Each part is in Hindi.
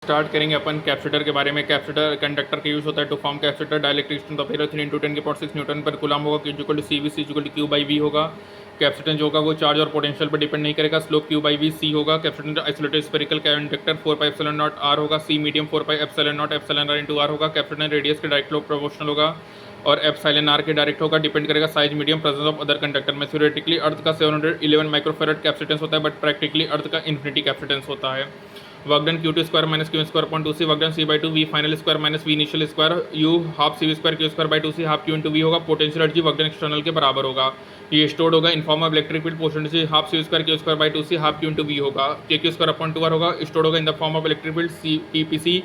स्टार्ट करेंगे अपन कैपेसिटर के बारे में। कैपेसिटर कंडक्टर का यूज होता है to form capacitor. Dielectric strength of 3 × 10⁶ newton per coulomb होगा। Q = CV, C = Q/V होगा। कैपेसिटेंस जो होगा वो चार्ज और पोटेंशियल पर डिपेंड नहीं करेगा। स्लोप Q/V C होगा। Capacitance isolated spherical conductor 4πε0 R होगा। C मीडियम 4πε0 εr R होगा। कैपेसिटेंस रेडियस के डायरेक्ट स्लोप प्रोपोर्शनल होगा और εr के डायरेक्ट होगा। डिपेंड करेगा size, medium, presence of other conductor में। थ्योरेटिकली अर्थ का 711 माइक्रोफेरेड कैपेसिटेंस होता है, बट प्रैक्टिकली अर्थ का इन्फिनिटी कैपेसिटेंस होता है। Work done Q2 square minus Q1 upon 2C। Work done C/2 V final square minus V initial square U half CV square Q2/2C half Q × V होगा। Potential energy work done external के बराबर होगा। ये स्टोर्ड होगा in form of electric field. Potential half CV square Q2/2C half Q × V होगा। K² अपॉन 2R होगा। स्टोर्ड होगा in the form of electric field TPC।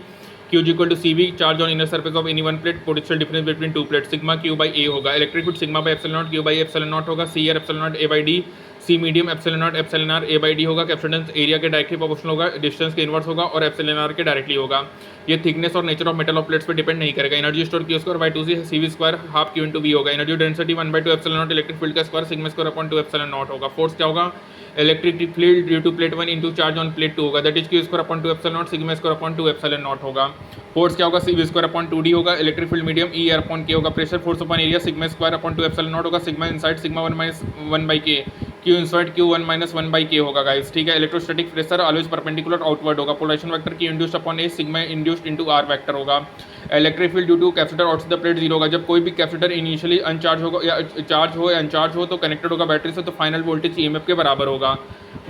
Q = CV charge on inner surface of any one plate. Potential difference between two plate sigma Q/A होगा। इलेक्ट्रिक फील्ड सिग्मा/ε0 Q/ε0 होगा। C ε0 A/D। C medium ε0 εr A/D होगा। कैपेसिटेंस एरिया के डायरेक्टली प्रोपोर्शनल होगा, डिस्टेंस के इनवर्स होगा और εr के डायरेक्टली होगा। ये थिकनेस और nature of metal of plates पे डिपेंड नहीं करेगा। Energy store Q² CV square half Q × V होगा। एनर्जी डेंसिटी 1/2 ε0 इलेक्ट्रिक फील्ड का स्क्वायर सिग्मा² अपॉन 2 ε0 होगा। फोर्स क्या होगा? Electric field due to plate 1 into charge on plate 2 होगा। That is Q² upon 2 ε0 सिग्मा² upon 2 ε0 होगा। फोर्स क्या होगा? CV² अपॉन 2D होगा। Electric field medium E upon K होगा। प्रेशर फोर्स अपॉन एरिया सिग्मा² अपॉन 2 ε0 होगा। Sigma inside sigma 1/K Q inside Q1 - 1/K होगा गाइस, ठीक है। Electrostatic pressure always perpendicular outward होगा। Polarisation vector Q induced upon A sigma induced into R vector होगा। Electric field due to capacitor outside the plate 0 होगा। जब कोई भी कैपेसिटर इनिशियली अनचार्ज होगा या चार्ज हो या अनचार्ज हो तो कनेक्टेड होगा बैटरी से, तो फाइनल वोल्टेज EMF के बराबर होगा।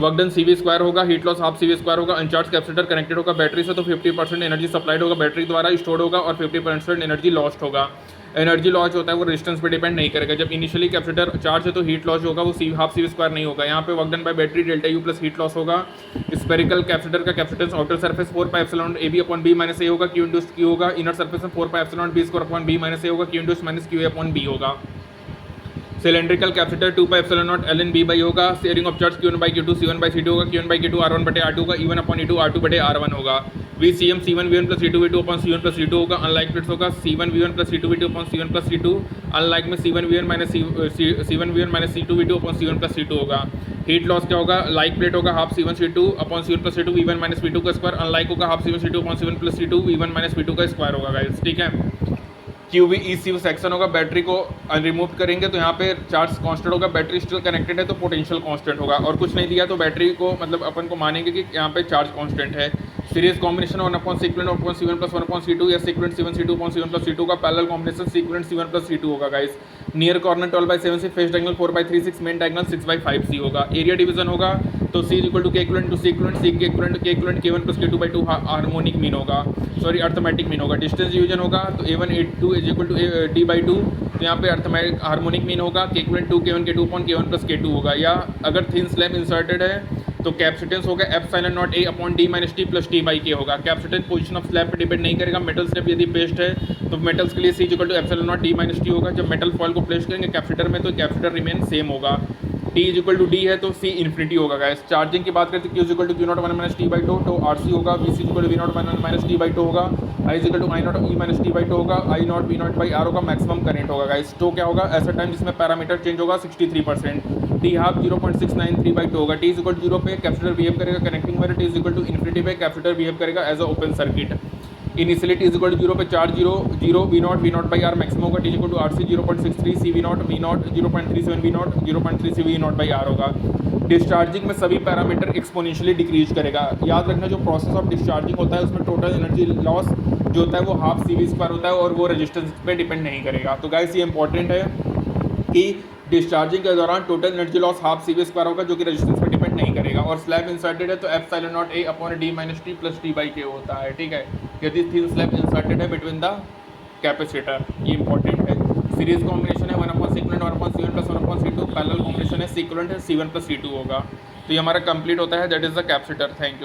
वर्क डन CV² होगा। हीट लॉस हाफ CV² होगा। अनचार्ज कैपेसिटर कनेक्टेड होगा बैटरी से तो 50% एनर्जी सप्लाइड होगा बैटरी द्वारा, स्टोर्ड होगा और 50% एनर्जी लॉस्ट होगा। एनर्जी लॉस होता है वो रेजिस्टेंस पे डिपेंड नहीं करेगा। जब इनिशियली कैपेसिटर चार्ज है तो हीट लॉस होगा वो हाफ CV² नहीं होगा। यहाँ पे work done by battery ΔU plus heat loss होगा। स्पेरिकल कैपेसिटर का capacitance outer surface 4πε0 AB upon B - A होगा। Q इंड्यूस्ड Q होगा। इनर सरफेस में 4πε0 B² अपॉन B - A होगा। Q induced minus QA upon B होगा। सिलेंड्रिकल कैपेसिटर 2πε0 ln B/A होगा। Sharing of charge Q1/Q2 C1/C2 होगा। Q1/Q2 R1/R2 होगा। E1 अपॉन E2 R2/R1 होगा। VCM C1V1 plus C2V2 upon C1 plus C2 होगा। अनलाइक प्लेट्स होगा C1V1 plus C2V2 upon C1 plus C2। Unlike में C1V1 minus C2V2 upon C1 plus C2 होगा। हीट लॉस क्या होगा? लाइक प्लेट होगा half C1 C2 upon C1 plus C2 V1 minus V2 का स्क्वायर। अनलाइक होगा half C1 C2 upon C1 plus C2 V1 minus V2 का स्क्वायर होगा गाइस, ठीक है। QV/EC सेक्शन होगा। बैटरी को रिमूव करेंगे तो यहाँ पे चार्ज कांस्टेंट होगा। बैटरी स्टिल कनेक्टेड है तो पोटेंशियल कांस्टेंट होगा और कुछ नहीं दिया तो बैटरी को मतलब अपन को मानेंगे कि यहाँ पे चार्ज कांस्टेंट है। सीरीज कॉम्बिनेशन 1 सीक्वेंट अपॉन C1 प्लस 1 C2 या sequent C1 C2 upon C1 plus C2 का parallel combination sequent C1 plus C2 होगा गाइस। नियर कॉर्नर 12/7 से face diagonal 4/36 main diagonal 6/5C होगा। एरिया डिवीजन होगा तो C = K equivalent to C equivalent C के equivalent K1 plus K2/2 harmonic mean होगा, सॉरी अर्थमेटिक मीन होगा। डिस्टेंस डिवीजन होगा तो A1 A2 = D/2 तो यहाँ पे अर्थमेटिक हार्मोनिक मीन होगा। K equivalent 2 K1 K2 upon K1 plus K2 होगा। या अगर थिन स्लैब इंसर्टेड है तो कैपेसिटेंस होगा ε0 A upon D - T plus T/K होगा। कैपेसिटेंस पोजीशन ऑफ स्लैब पर डिपेंड नहीं करेगा। मेटल स्लैब यदि पेस्ट है तो मेटल्स के लिए C = ε0 D - T होगा। जब मेटल फॉयल को प्लेस करेंगे कैपेसिटर में तो कैपेसिटर रिमेन सेम होगा। T = D है तो C इन्फिनिटी होगा गाइस। चार्जिंग की बात करते हैं Q = Q0 1 - T/2 तो RC होगा। VC = V0 1 - T/2 होगा। I = I0 E - T/2 होगा। I0 V0/R होगा। मैक्सिमम करंट होगा गाइस। तो क्या होगा? ऐसा टाइम जिसमें पैरामीटर चेंज होगा 63%। T हाफ 0.693/2 होगा। T = 0 पे कैपेसिटर बिहेव करेगा कनेक्टिंग वायर। T = इन्फिनिटी पे कैपेसिटर बिहेव करेगा as a open circuit. Initially T = 0 पे चार्ज 0 V0/R मैक्सिमम होगा। T = RC 0.63 C V0 0.37 V0 0.33 V0/R होगा। डिस्चार्जिंग में सभी पैरामीटर एक्सपोनेंशियली डिक्रीज करेगा। याद रखना जो प्रोसेस ऑफ डिस्चार्जिंग होता है उसमें टोटल एनर्जी लॉस जो होता है वो हाफ CV² होता है और वो रेजिस्टेंस पे डिपेंड नहीं करेगा। तो गाइस ये इंपॉर्टेंट है कि डिस्चार्जिंग के दौरान total energy loss half CV² होगा जो कि रेजिस्टेंस पे डिपेंड नहीं करेगा। और स्लैब इंसर्टेड है तो ε0 A upon D - T plus T/K होता है, ठीक है। यदि थिन स्लैब इंसर्टेड है बिटवीन द कैपेसिटर, ये इंपॉर्टेंट है। सीरीज कॉम्बिनेशन है 1 सीक्वेंट 1 C1 plus 1 C2। Parallel combination है सीक्वेंट है C1 प्लस C2 होगा। तो ये हमारा कंप्लीट होता है। That is the capacitor. Thank you.